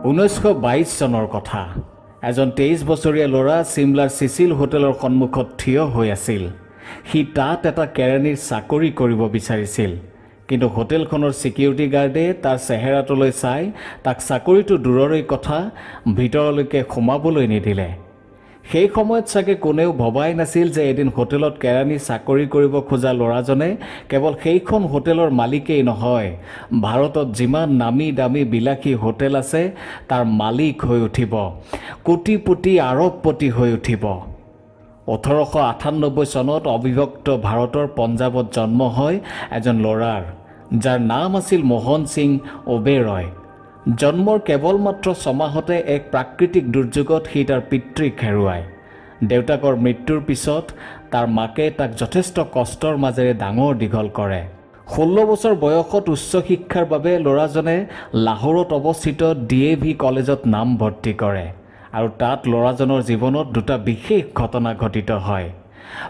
1922 চনৰ কথা এজন 23 বছৰীয়া ল'ৰা চিমলাৰ চিচিল হোটেলৰ সন্মুখত থিয় হৈ আছিল। সি তাত এটা কেৰাণীৰ চাকৰি কৰিব বিচাৰিছিল, কিন্তু হোটেলখনৰ সিকিউৰিটি গাৰ্ডে তাৰ চেহেৰাটোলৈ চাই তাক চাকৰিটো দূৰৰে কথা ভিতৰলৈকে সোমাবলৈ নিদিলে। সেই সময়ত চাগে কোনেও ভবাই নাছিল যে এদিন হোটেলত কেৰাণী চাকৰি কৰিব খোজা ল'ৰাজনে কেৱল সেইখন হোটেলৰ মালিকেই নহয়, ভাৰতত যিমান নামী দামী বিলাসী হোটেল আছে তাৰ মালিক হৈ উঠিব, কোটিপতি আৰবপতি হৈ উঠিব। 1898 চনত অবিভক্ত ভাৰতৰ পঞ্জাৱত জন্ম হয় এজন ল'ৰাৰ, যাৰ নাম আছিল মোহন সিং ওবেৰয়। জন্মৰ কেৱল মাত্ৰ 6 মাহতে এক প্ৰাকৃতিক দুৰ্যোগত সি তাৰ পিতৃক হেৰুৱায়। দেউতাকৰ মৃত্যুৰ পিছত তাৰ মাকে তাক যথেষ্ট কষ্টৰ মাজেৰে ডাঙৰ দীঘল কৰে। 16 বছৰ বয়সত উচ্চ শিক্ষাৰ বাবে ল'ৰাজনে লাহোৰত অৱস্থিত DAV কলেজত নাম ভৰ্তি কৰে, আৰু তাত ল'ৰাজনৰ জীৱনত দুটা বিশেষ ঘটনা ঘটিত হয়।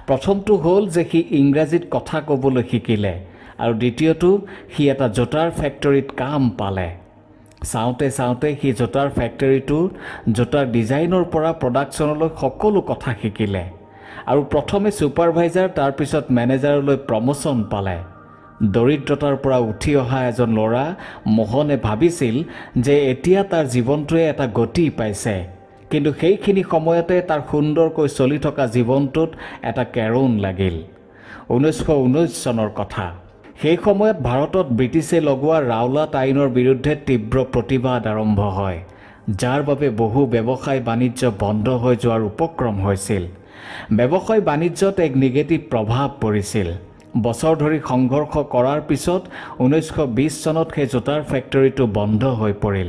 প্ৰথমটো হ'ল যে সি ইংৰাজীত কথা ক'বলৈ শিকিলে, আৰু দ্বিতীয়টো সি এটা জোতাৰ ফেক্টৰীত কাম পালে। চাওঁতে চাওঁতে সি জোতাৰ ফেক্টৰীটো জোতাৰ ডিজাইনৰ পৰা প্ৰডাকশ্যনলৈ সকলো কথা শিকিলে, আৰু প্ৰথমে ছুপাৰভাইজাৰ তাৰপিছত মেনেজাৰলৈ প্ৰমোশ্যন পালে। দৰিদ্ৰতাৰ পৰা উঠি অহা এজন ল'ৰা মোহনে ভাবিছিল যে এতিয়া তাৰ জীৱনটোৱে এটা গতি পাইছে, কিন্তু সেইখিনি সময়তে তাৰ সুন্দৰকৈ চলি থকা জীৱনটোত এটা কেৰুণ লাগিল। 1919 চনৰ কথা। সেই সময়ত ভাৰতত ব্ৰিটিছে লগোৱা ৰাওলাট আইনৰ বিৰুদ্ধে তীব্ৰ প্ৰতিবাদ আৰম্ভ হয়, যাৰ বাবে বহু ব্যৱসায় বাণিজ্য বন্ধ হৈ যোৱাৰ উপক্ৰম হৈছিল। ব্যৱসায় বাণিজ্যত এক নিগেটিভ প্ৰভাৱ পৰিছিল। বছৰ ধৰি সংঘৰ্ষ কৰাৰ পিছত 1920 চনত সেই জোতাৰ ফেক্টৰীটো বন্ধ হৈ পৰিল।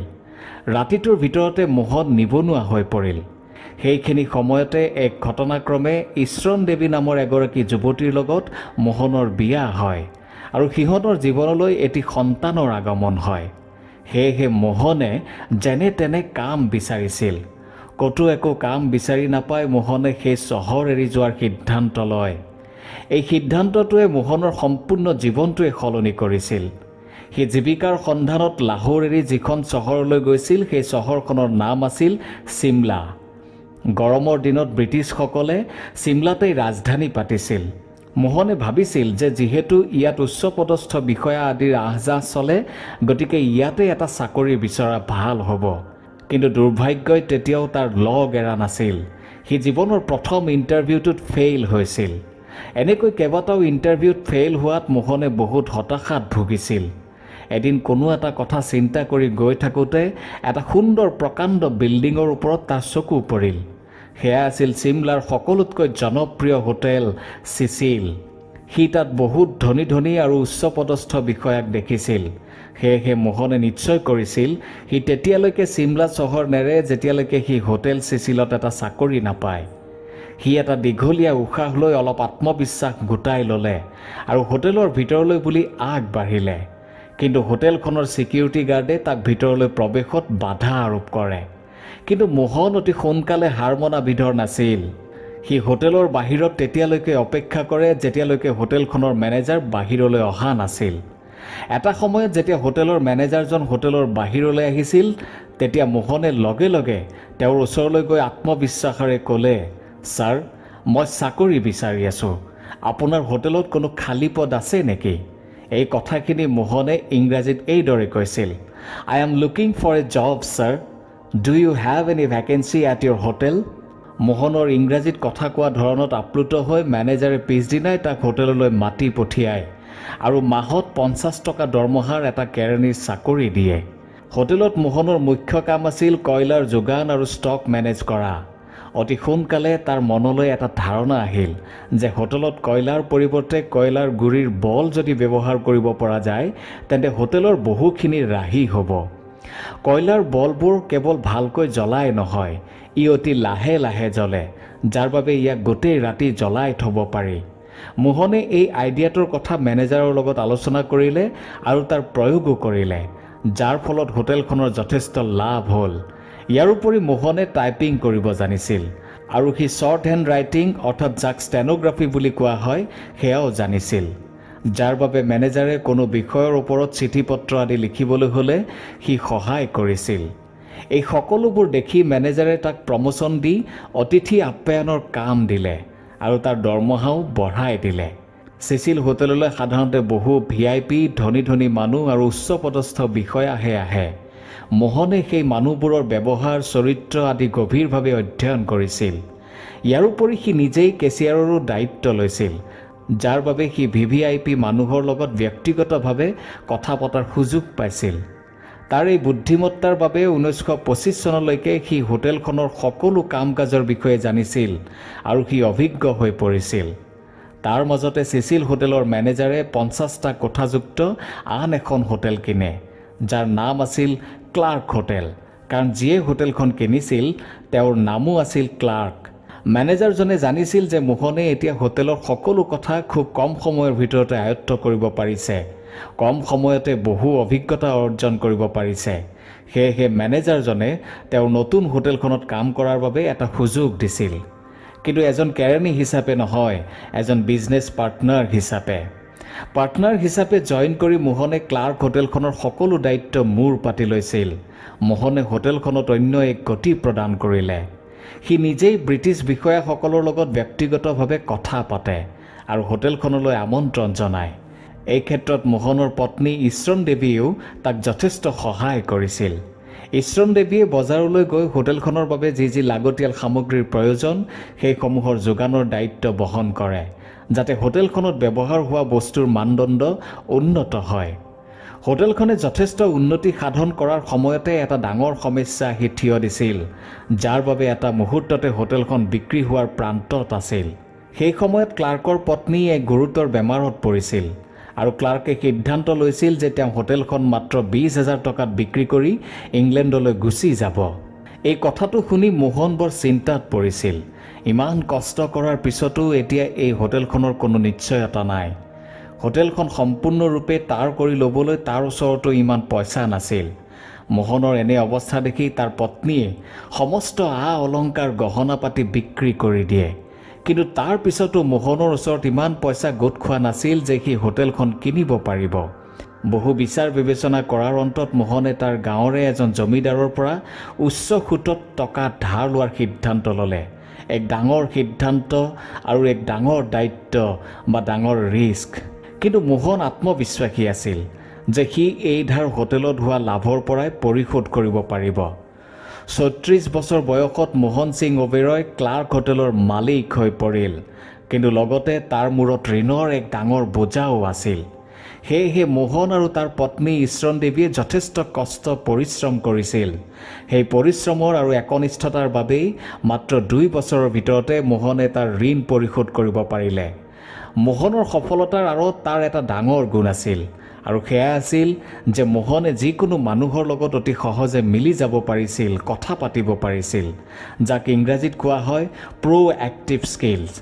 ৰাতিটোৰ ভিতৰতে মোহন নিবনুৱা হৈ পৰিল। সেইখিনি সময়তে এক ঘটনাক্ৰমে ইশ্ৰণ দেৱী নামৰ এগৰাকী যুৱতীৰ লগত মোহনৰ বিয়া হয়, আৰু সিহঁতৰ জীৱনলৈ এটি সন্তানৰ আগমন হয়। সেয়েহে মোহনে যেনে তেনে কাম বিচাৰিছিল। ক'তো একো কাম বিচাৰি নাপাই মোহনে সেই চহৰ এৰি যোৱাৰ সিদ্ধান্ত লয়। এই সিদ্ধান্তটোৱে মোহনৰ সম্পূৰ্ণ জীৱনটোৱে সলনি কৰিছিল। সি জীৱিকাৰ সন্ধানত লাহোৰ এৰি যিখন চহৰলৈ গৈছিল সেই চহৰখনৰ নাম আছিল চিমলা। গৰমৰ দিনত ব্ৰিটিছসকলে চিমলাতেই ৰাজধানী পাতিছিল। মোহনে ভাবিছিল যে যিহেতু ইয়াত উচ্চপদস্থ বিষয়া আদিৰ আহযাহ চলে, গতিকে ইয়াতে এটা চাকৰি বিচৰা ভাল হ'ব। কিন্তু দুৰ্ভাগ্যই তেতিয়াও তাৰ লগ এৰা নাছিল। সি জীৱনৰ প্ৰথম ইণ্টাৰভিউটোত ফেইল হৈছিল। এনেকৈ কেইবাটাও ইণ্টাৰভিউত ফেইল হোৱাত মোহনে বহুত হতাশাত ভুগিছিল। এদিন কোনো এটা কথা চিন্তা কৰি গৈ থাকোঁতে এটা সুন্দৰ প্ৰকাণ্ড বিল্ডিঙৰ ওপৰত তাৰ চকু পৰিল। সেয়া আছিল চিমলাৰ সকলোতকৈ জনপ্ৰিয় হোটেল চিচিল। সি তাত বহুত ধনী ধনী আৰু উচ্চপদস্থ বিষয়াক দেখিছিল। সেয়েহে মোহনে নিশ্চয় কৰিছিল সি তেতিয়ালৈকে চিমলা চহৰ নেৰে যেতিয়ালৈকে সি হোটেল চিচিলত এটা চাকৰি নাপায়। সি এটা দীঘলীয়া উশাহ লৈ অলপ আত্মবিশ্বাস গোটাই ল'লে আৰু হোটেলৰ ভিতৰলৈ বুলি আগবাঢ়িলে। কিন্তু হোটেলখনৰ সিকিউৰিটি গাৰ্ডে তাক ভিতৰলৈ প্ৰৱেশত বাধা আৰোপ কৰে। কিন্তু মোহন অতি সোনকালে হাৰ মনা বিধৰ নাছিল। সি হোটেলৰ বাহিৰত তেতিয়ালৈকে অপেক্ষা কৰে যেতিয়ালৈকে হোটেলখনৰ মেনেজাৰ বাহিৰলৈ অহা নাছিল। এটা সময়ত যেতিয়া হোটেলৰ মেনেজাৰজন হোটেলৰ বাহিৰলৈ আহিছিল, তেতিয়া মোহনে লগে লগে তেওঁৰ ওচৰলৈ গৈ আত্মবিশ্বাসেৰে ক'লে, ছাৰ, মই চাকৰি বিচাৰি আছোঁ। আপোনাৰ হোটেলত কোনো খালী পদ আছে নেকি? এই কথাখিনি মোহনে ইংৰাজীত এইদৰে কৈছিল, I am looking for a job sir, do you have any vacancy at your hotel? মোহনৰ ইংৰাজীত কথা কোৱা ধৰণত আপ্লুত হৈ মেনেজাৰে পিছদিনাই তাক হোটেললৈ মাতি পঠিয়ায় আৰু মাহত 50 টকা দৰমহাৰ এটা কেৰাণীৰ চাকৰি দিয়ে। হোটেলত মোহনৰ মুখ্য কাম আছিল কয়লাৰ যোগান আৰু ষ্টক মেনেজ কৰা। অতি সোনকালে তাৰ মনলৈ এটা ধাৰণা আহিল যে হোটেলত কয়লাৰ পৰিৱৰ্তে কয়লাৰ গুড়িৰ বল যদি ব্যৱহাৰ কৰিব পৰা যায় তেন্তে হোটেলৰ বহুখিনি ৰাহি হ'ব। কয়লাৰ বলবোৰ কেৱল ভালকৈ জ্বলাই নহয়, ই অতি লাহে লাহে জ্বলে, যাৰ বাবে ইয়াক গোটেই ৰাতি জ্বলাই থ'ব পাৰি। মোহনে এই আইডিয়াটোৰ কথা মেনেজাৰৰ লগত আলোচনা কৰিলে আৰু তাৰ প্ৰয়োগো কৰিলে, যাৰ ফলত হোটেলখনৰ যথেষ্ট লাভ হ'ল। ইয়াৰোপৰি মোহনে টাইপিং কৰিব জানিছিল, আৰু সি শ্বৰ্ট হেণ্ড ৰাইটিং অৰ্থাৎ যাক ষ্টেনোগ্ৰাফি বুলি কোৱা হয় সেয়াও জানিছিল। যাৰ বাবে মেনেজাৰে কোনো বিষয়ৰ ওপৰত চিঠি পত্ৰ আদি লিখিবলৈ হ'লে সি সহায় কৰিছিল। এই সকলোবোৰ দেখি মেনেজাৰে তাক প্ৰমোশ্যন দি অতিথি আপ্যায়নৰ কাম দিলে আৰু তাৰ দৰমহাও বঢ়াই দিলে। চেচিল হোটেললৈ সাধাৰণতে বহু VIP ধনী ধনী মানুহ আৰু উচ্চপদস্থ বিষয়াহে আহে। মোহনে সেই মানুহবোৰৰ ব্যৱহাৰ চৰিত্ৰ আদি গভীৰভাৱে অধ্যয়ন কৰিছিল। ইয়াৰোপৰি সি নিজেই কেচিয়াৰৰো দায়িত্ব লৈছিল, যাৰ বাবে সি VVIP মানুহৰ লগত ব্যক্তিগতভাৱে কথা পতাৰ সুযোগ পাইছিল। তাৰ এই বুদ্ধিমত্তাৰ বাবে 1925 চনলৈকে সি হোটেলখনৰ সকলো কাম কাজৰ বিষয়ে জানিছিল আৰু সি অভিজ্ঞ হৈ পৰিছিল। তাৰ মাজতে চেচিল হোটেলৰ মেনেজাৰে 50টা কোঠাযুক্ত আন এখন হোটেল কিনে, যাৰ নাম আছিল ক্লাৰ্ক হোটেল, কাৰণ যিয়ে হোটেলখন কিনিছিল তেওঁৰ নামো আছিল ক্লাৰ্ক। মেনেজাৰজনে জানিছিল যে মোহনে এতিয়া হোটেলৰ সকলো কথা খুব কম সময়ৰ ভিতৰতে আয়ত্ত কৰিব পাৰিছে, কম সময়তে বহু অভিজ্ঞতা অৰ্জন কৰিব পাৰিছে। সেয়েহে মেনেজাৰজনে তেওঁৰ নতুন হোটেলখনত কাম কৰাৰ বাবে এটা সুযোগ দিছিল, কিন্তু এজন কেৰাণী হিচাপে নহয়, এজন বিজনেছ পাৰ্টনাৰ হিচাপে। পাৰ্টনাৰ হিচাপে জইন কৰি মোহনে ক্লাৰ্ক হোটেলখনৰ সকলো দায়িত্ব মূৰ পাতি লৈছিল। মোহনে হোটেলখনত অন্য এক গতি প্ৰদান কৰিলে। সি নিজেই ব্ৰিটিছ বিষয়াসকলৰ লগত ব্যক্তিগতভাৱে কথা পাতে আৰু হোটেলখনলৈ আমন্ত্ৰণ জনায়। এই ক্ষেত্ৰত মোহনৰ পত্নী ইশ্ৰণ দেৱীয়েও তাক যথেষ্ট সহায় কৰিছিল। ইশ্ৰণ দেৱীয়ে বজাৰলৈ গৈ হোটেলখনৰ বাবে যি যি লাগতিয়াল সামগ্ৰীৰ প্ৰয়োজন সেইসমূহৰ যোগানৰ দায়িত্ব বহন কৰে, যাতে হোটেলখনত ব্যৱহাৰ হোৱা বস্তুৰ মানদণ্ড উন্নত হয়। হোটেলখনে যথেষ্ট উন্নতি সাধন কৰাৰ সময়তে এটা ডাঙৰ সমস্যা আহি থিয় দিছিল, যাৰ বাবে এটা মুহূৰ্ততে হোটেলখন বিক্ৰী হোৱাৰ প্ৰান্তত আছিল। সেই সময়ত ক্লাৰ্কৰ পত্নী এক গুৰুতৰ বেমাৰত পৰিছিল আৰু ক্লাৰ্কে সিদ্ধান্ত লৈছিল যে তেওঁ হোটেলখন মাত্ৰ 20,000 টকাত বিক্ৰী কৰি ইংলেণ্ডলৈ গুচি যাব। এই কথাটো শুনি মোহন বৰ চিন্তাত পৰিছিল। ইমান কষ্ট কৰাৰ পিছতো এতিয়া এই হোটেলখনৰ কোনো নিশ্চয়তা নাই। হোটেলখন সম্পূৰ্ণৰূপে তাৰ কৰি ল'বলৈ তাৰ ওচৰতো ইমান পইচা নাছিল। মোহনৰ এনে অৱস্থা দেখি তাৰ পত্নীয়ে সমস্ত অলংকাৰ গহনা পাতি বিক্ৰী কৰি দিয়ে, কিন্তু তাৰ পিছতো মোহনৰ ওচৰত ইমান পইচা গোট খোৱা নাছিল যে সি হোটেলখন কিনিব পাৰিব। বহু বিচাৰ বিবেচনা কৰাৰ অন্তত মোহনে তাৰ গাঁৱৰে এজন জমিদাৰৰ পৰা উচ্চ সুতত টকা ধাৰ লোৱাৰ সিদ্ধান্ত ল'লে। এক ডাঙৰ সিদ্ধান্ত আৰু এক ডাঙৰ দায়িত্ব বা ডাঙৰ ৰিস্ক। কিন্তু মোহন আত্মবিশ্বাসী আছিল যে সি এই ধাৰ হোটেলত হোৱা লাভৰ পৰাই পৰিশোধ কৰিব পাৰিব। 36 বছৰ বয়সত মোহন সিং ওবেৰয় ক্লাৰ্ক হোটেলৰ মালিক হৈ পৰিল, কিন্তু লগতে তাৰ মূৰত ঋণৰ এক ডাঙৰ বোজাও আছিল। সেয়েহে মোহন আৰু তাৰ পত্নী ইশ্ৰণ দেৱীয়ে যথেষ্ট কষ্ট পৰিশ্ৰম কৰিছিল। সেই পৰিশ্ৰমৰ আৰু একনিষ্ঠতাৰ বাবেই মাত্ৰ 2 বছৰৰ ভিতৰতে মোহনে তাৰ ঋণ পৰিশোধ কৰিব পাৰিলে। মোহনৰ সফলতাৰ আঁৰত তাৰ এটা ডাঙৰ গুণ আছিল, আৰু সেয়া আছিল যে মোহনে যিকোনো মানুহৰ লগত অতি সহজে মিলি যাব পাৰিছিল, কথা পাতিব পাৰিছিল, যাক ইংৰাজীত কোৱা হয় প্ৰ'এক্টিভ স্কিলছ।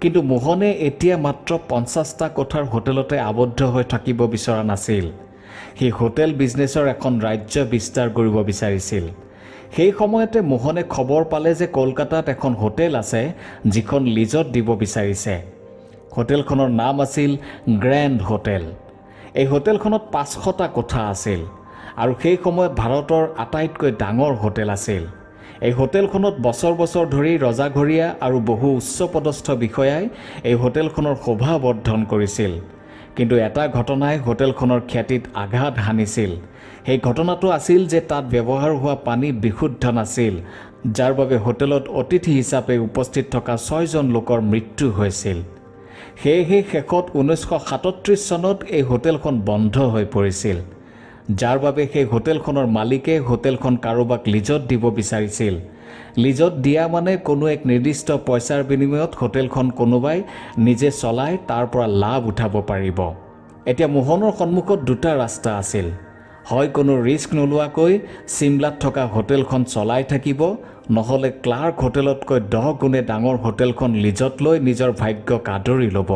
কিন্তু মোহনে এতিয়া মাত্ৰ 50টা কোঠাৰ হোটেলতে আবদ্ধ হৈ থাকিব বিচৰা নাছিল। সি হোটেল বিজনেছৰ এখন ৰাজ্য বিস্তাৰ কৰিব বিচাৰিছিল। সেই সময়তে মোহনে খবৰ পালে যে কলকাতাত এখন হোটেল আছে যিখন লিজত দিব বিচাৰিছে। হোটেলখনৰ নাম আছিল গ্ৰেণ্ড হোটেল। এই হোটেলখনত 500টা কোঠা আছিল আৰু সেই সময়ত ভাৰতৰ আটাইতকৈ ডাঙৰ হোটেল আছিল। এই হোটেলখনত বছৰ বছৰ ধৰি ৰজাঘৰীয়া আৰু বহু উচ্চপদস্থ বিষয়াই এই হোটেলখনৰ শোভা বৰ্ধন কৰিছিল। কিন্তু এটা ঘটনাই হোটেলখনৰ খ্যাতিত আঘাত হানিছিল। সেই ঘটনাটো আছিল যে তাত ব্যৱহাৰ হোৱা পানী বিশুদ্ধ নাছিল, যাৰ বাবে হোটেলত অতিথি হিচাপে উপস্থিত থকা 6জন লোকৰ মৃত্যু হৈছিল। সেয়েহে শেষত 1937 চনত এই হোটেলখন বন্ধ হৈ পৰিছিল, যাৰ বাবে সেই হোটেলখনৰ মালিকে হোটেলখন কাৰোবাক লিজত দিব বিচাৰিছিল। লিজত দিয়া মানে কোনো এক নিৰ্দিষ্ট পইচাৰ বিনিময়ত হোটেলখন কোনোবাই নিজে চলাই তাৰ পৰা লাভ উঠাব পাৰিব। এতিয়া মোহনৰ সন্মুখত 2টা ৰাস্তা আছিল। হয় কোনো ৰিস্ক নোলোৱাকৈ চিমলাত থকা হোটেলখন চলাই থাকিব, নহ'লে ক্লাৰ্ক হোটেলতকৈ 10 গুণে ডাঙৰ হোটেলখন লিজত লৈ নিজৰ ভাগ্যক আদৰি ল'ব।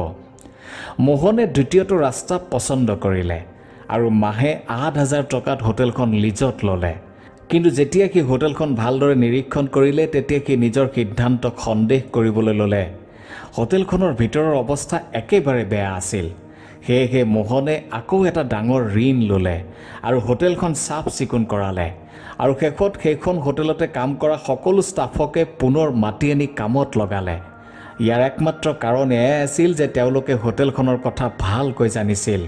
মোহনে দ্বিতীয়টো ৰাস্তা পচন্দ কৰিলে আৰু মাহে 8,000 টকাত হোটেলখন লিজত ল'লে। কিন্তু যেতিয়া সি হোটেলখন ভালদৰে নিৰীক্ষণ কৰিলে তেতিয়া সি নিজৰ সিদ্ধান্তক সন্দেহ কৰিবলৈ ল'লে। হোটেলখনৰ ভিতৰৰ অৱস্থা একেবাৰে বেয়া আছিল। সেয়েহে মোহনে আকৌ এটা ডাঙৰ ঋণ ল'লে আৰু হোটেলখন চাফ চিকুণ কৰালে আৰু শেষত সেইখন হোটেলতে কাম কৰা সকলো ষ্টাফকে পুনৰ মাতি আনি কামত লগালে। ইয়াৰ একমাত্ৰ কাৰণ এয়াই আছিল যে তেওঁলোকে হোটেলখনৰ কথা ভালকৈ জানিছিল।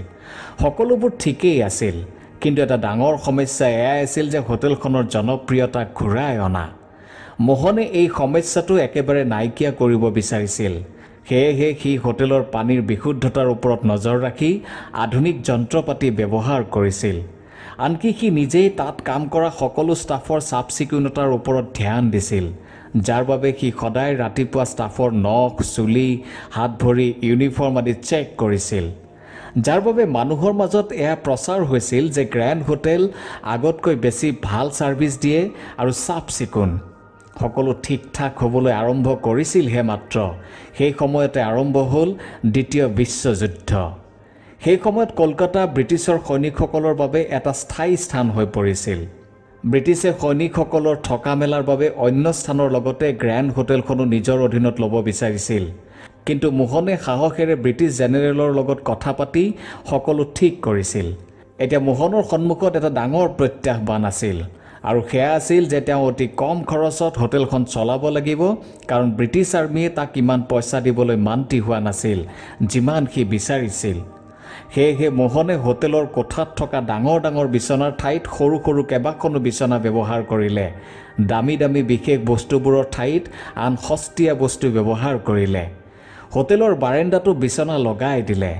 সকলোবোৰ ঠিকেই আছিল, কিন্তু এটা ডাঙৰ সমস্যা এয়াই আছিল যে হোটেলখনৰ জনপ্ৰিয়তা ঘূৰাই অনা। মোহনে এই সমস্যাটো একেবাৰে নাইকিয়া কৰিব বিচাৰিছিল। সেয়েহে সি হোটেলৰ পানীৰ বিশুদ্ধতাৰ ওপৰত নজৰ ৰাখি আধুনিক যন্ত্ৰপাতি ব্যৱহাৰ কৰিছিল। আনকি সি নিজেই তাত কাম কৰা সকলো ষ্টাফৰ চাফ চিকুণতাৰ ওপৰত ধ্যান দিছিল, যাৰ বাবে সি সদায় ৰাতিপুৱা ষ্টাফৰ নখ, চুলি, হাত ভৰি, ইউনিফৰ্ম আদি চেক কৰিছিল। যাৰ বাবে মানুহৰ মাজত এয়া প্ৰচাৰ হৈছিল যে গ্ৰেণ্ড হোটেল আগতকৈ বেছি ভাল ছাৰ্ভিচ দিয়ে আৰু চাফ চিকুণ। সকলো ঠিক ঠাক হ'বলৈ আৰম্ভ কৰিছিলহে মাত্ৰ সেই সময়তে আৰম্ভ হ'ল দ্বিতীয় বিশ্বযুদ্ধ। সেই সময়ত কলকাতা ব্ৰিটিছৰ সৈনিকসকলৰ বাবে এটা স্থায়ী স্থান হৈ পৰিছিল। ব্ৰিটিছে সৈনিকসকলৰ থকা মেলাৰ বাবে অন্য স্থানৰ লগতে গ্ৰেণ্ড হোটেলখনো নিজৰ অধীনত ল'ব বিচাৰিছিল। কিন্তু মোহনে সাহসেৰে ব্ৰিটিছ জেনেৰেলৰ লগত কথা পাতি সকলো ঠিক কৰিছিল। এতিয়া মোহনৰ সন্মুখত এটা ডাঙৰ প্ৰত্যাহ্বান আছিল, আৰু সেয়া আছিল যে তেওঁ অতি কম খৰচত হোটেলখন চলাব লাগিব, কাৰণ ব্ৰিটিছ আৰ্মীয়ে তাক ইমান পইচা দিবলৈ মান্তি হোৱা নাছিল যিমান সি বিচাৰিছিল। সেয়েহে মোহনে হোটেলৰ কোঠাত থকা ডাঙৰ ডাঙৰ বিচনাৰ ঠাইত সৰু সৰু কেইবাখনো বিচনা ব্যৱহাৰ কৰিলে। দামী দামী বিশেষ বস্তুবোৰৰ ঠাইত আন সস্তীয়া বস্তু ব্যৱহাৰ কৰিলে। হোটেলৰ বাৰেণ্ডাটো বিচনা লগাই দিলে,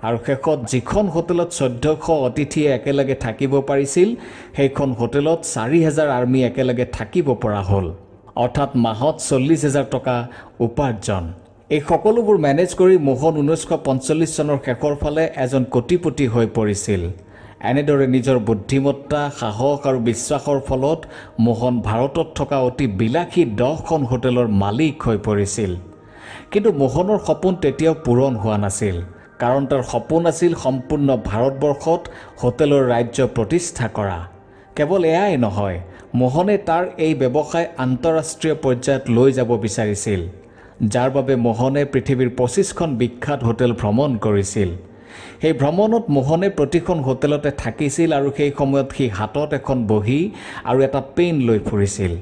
আৰু শেষত যিখন হোটেলত 1400 অতিথিয়ে একেলগে থাকিব পাৰিছিল, সেইখন হোটেলত 4000 আৰ্মী একেলগে থাকিব পৰা হ'ল, অৰ্থাৎ মাহত 40,000 টকা উপাৰ্জন। এই সকলোবোৰ মেনেজ কৰি মোহন 1945 চনৰ শেষৰ ফালে এজন কোটিপতি হৈ পৰিছিল। এনেদৰে নিজৰ বুদ্ধিমত্তা, সাহস আৰু বিশ্বাসৰ ফলত মোহন ভাৰতত থকা অতি বিলাসী 10খন হোটেলৰ মালিক হৈ পৰিছিল। কিন্তু মোহনৰ সপোন তেতিয়াও পূৰণ হোৱা নাছিল, কাৰণ তাৰ সপোন আছিল সম্পূৰ্ণ ভাৰতবৰ্ষত হোটেলৰ ৰাজ্য প্ৰতিষ্ঠা কৰা। কেৱল এয়াই নহয়, মোহনে তাৰ এই ব্যৱসায় আন্তঃৰাষ্ট্ৰীয় পৰ্যায়ত লৈ যাব বিচাৰিছিল, যাৰ বাবে মোহনে পৃথিৱীৰ 25খন বিখ্যাত হোটেল ভ্ৰমণ কৰিছিল। সেই ভ্ৰমণত মোহনে প্ৰতিখন হোটেলতে থাকিছিল, আৰু সেই সময়ত সি হাতত এখন বহী আৰু এটা পেন লৈ ফুৰিছিল,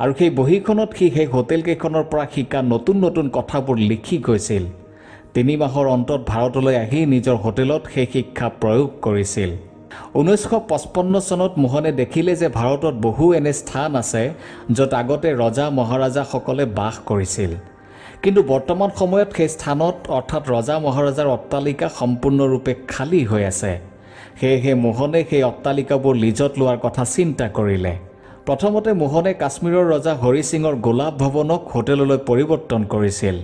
আৰু সেই বহীখনত সি সেই হোটেলকেইখনৰ পৰা শিকা নতুন নতুন কথাবোৰ লিখি গৈছিল। 3 মাহৰ অন্তত ভাৰতলৈ আহি নিজৰ হোটেলত সেই শিক্ষা প্ৰয়োগ কৰিছিল। 1955 চনত মোহনে দেখিলে যে ভাৰতত বহু এনে স্থান আছে য'ত আগতে ৰজা মহাৰাজাসকলে বাস কৰিছিল, কিন্তু বৰ্তমান সময়ত সেই স্থানত অৰ্থাৎ ৰজা মহাৰাজাৰ অট্টালিকা সম্পূৰ্ণৰূপে খালী হৈ আছে। সেয়েহে মোহনে সেই অট্টালিকাবোৰ লিজত লোৱাৰ কথা চিন্তা কৰিলে। প্ৰথমতে মোহনে কাশ্মীৰৰ ৰজা হৰি সিঙৰ গোলাপ ভৱনক হোটেললৈ পৰিৱৰ্তন কৰিছিল।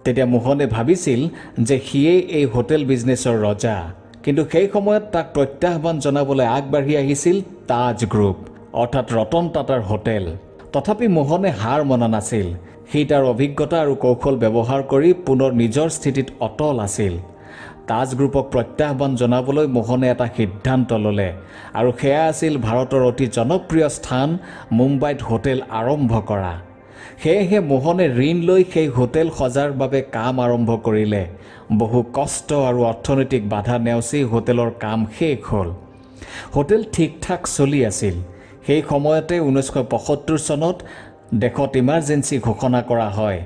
তেতিয়া মোহনে ভাবিছিল যে সিয়েই এই হোটেল বিজনেছৰ ৰজা, কিন্তু সেই সময়ত তাক প্ৰত্যাহ্বান জনাবলৈ আগবাঢ়ি আহিছিল তাজ গ্ৰুপ, অৰ্থাৎ ৰতন টাটাৰ হোটেল। তথাপি মোহনে হাৰ মনা নাছিল। সি তাৰ অভিজ্ঞতা আৰু কৌশল ব্যৱহাৰ কৰি পুনৰ নিজৰ স্থিতিত অটল আছিল। তাজ গ্ৰুপক প্ৰত্যাহ্বান জনাবলৈ মোহনে এটা সিদ্ধান্ত ল'লে, আৰু সেয়া আছিল ভাৰতৰ অতি জনপ্ৰিয় স্থান মুম্বাইত হোটেল আৰম্ভ কৰা। সেয়েহে মোহনে ঋণ লৈ সেই হোটেল সজাৰ বাবে কাম আৰম্ভ কৰিলে। বহু কষ্ট আৰু অৰ্থনৈতিক বাধা নেওচি হোটেলৰ কাম শেষ হ'ল। হোটেল ঠিক ঠাক চলি আছিল। সেই সময়তে 1975 চনত দেশত ইমাৰ্জেঞ্চি ঘোষণা কৰা হয়,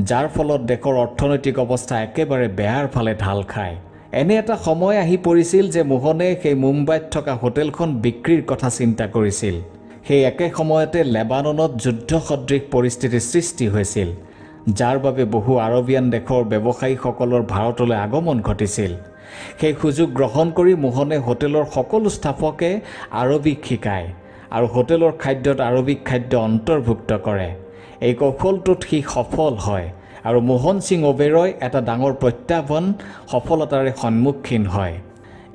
যাৰ ফলত দেশৰ অৰ্থনৈতিক অৱস্থা একেবাৰে বেয়াৰ ফালে ঢাল খায়। এনে এটা সময় আহি পৰিছিল যে মোহনে সেই মুম্বাইত থকা হোটেলখন বিক্ৰীৰ কথা চিন্তা কৰিছিল। সেই একে সময়তে লেবাননত যুদ্ধ সদৃশ পৰিস্থিতিৰ সৃষ্টি হৈছিল, যাৰ বাবে বহু আৰবিয়ান দেশৰ ব্যৱসায়ীসকলৰ ভাৰতলৈ আগমন ঘটিছিল। সেই সুযোগ গ্ৰহণ কৰি মোহনে হোটেলৰ সকলো ষ্টাফকে আৰবিক শিকায় আৰু হোটেলৰ খাদ্যত আৰবিক খাদ্য অন্তৰ্ভুক্ত কৰে। এই কৌশলটোত সি সফল হয়, আৰু মোহন সিং ওবেৰয় এটা ডাঙৰ প্ৰত্যাহ্বান সফলতাৰে সন্মুখীন হয়।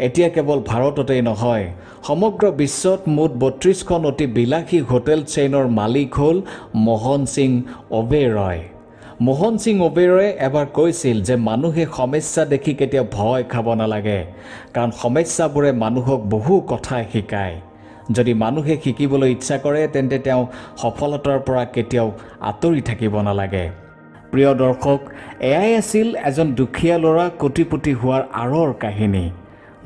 এতিয়া কেৱল ভাৰততেই নহয়, সমগ্ৰ বিশ্বত মুঠ 32খন অতি বিলাসী হোটেল চেইনৰ মালিক হ'ল মোহন সিং ওবেৰয়। মোহন সিং ওবেৰয়ে এবাৰ কৈছিল যে মানুহে সমস্যা দেখি কেতিয়াও ভয় খাব নালাগে, কাৰণ সমস্যাবোৰে মানুহক বহু কথা শিকায়। যদি মানুহে শিকিবলৈ ইচ্ছা কৰে তেন্তে তেওঁ সফলতাৰ পৰা কেতিয়াও আঁতৰি থাকিব নালাগে। প্ৰিয় দৰ্শক, এয়াই আছিল এজন দুখীয়া ল'ৰা কোটিপতি হোৱাৰ আঁৰৰ কাহিনী।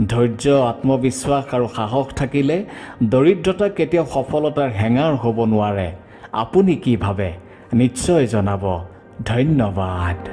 ধৈৰ্য, আত্মবিশ্বাস আৰু সাহস থাকিলে দৰিদ্ৰতা কেতিয়াও সফলতাৰ হেঙাৰ হ'ব নোৱাৰে। আপুনি কি ভাবে? নিশ্চয় জনাব। ধন্যবাদ।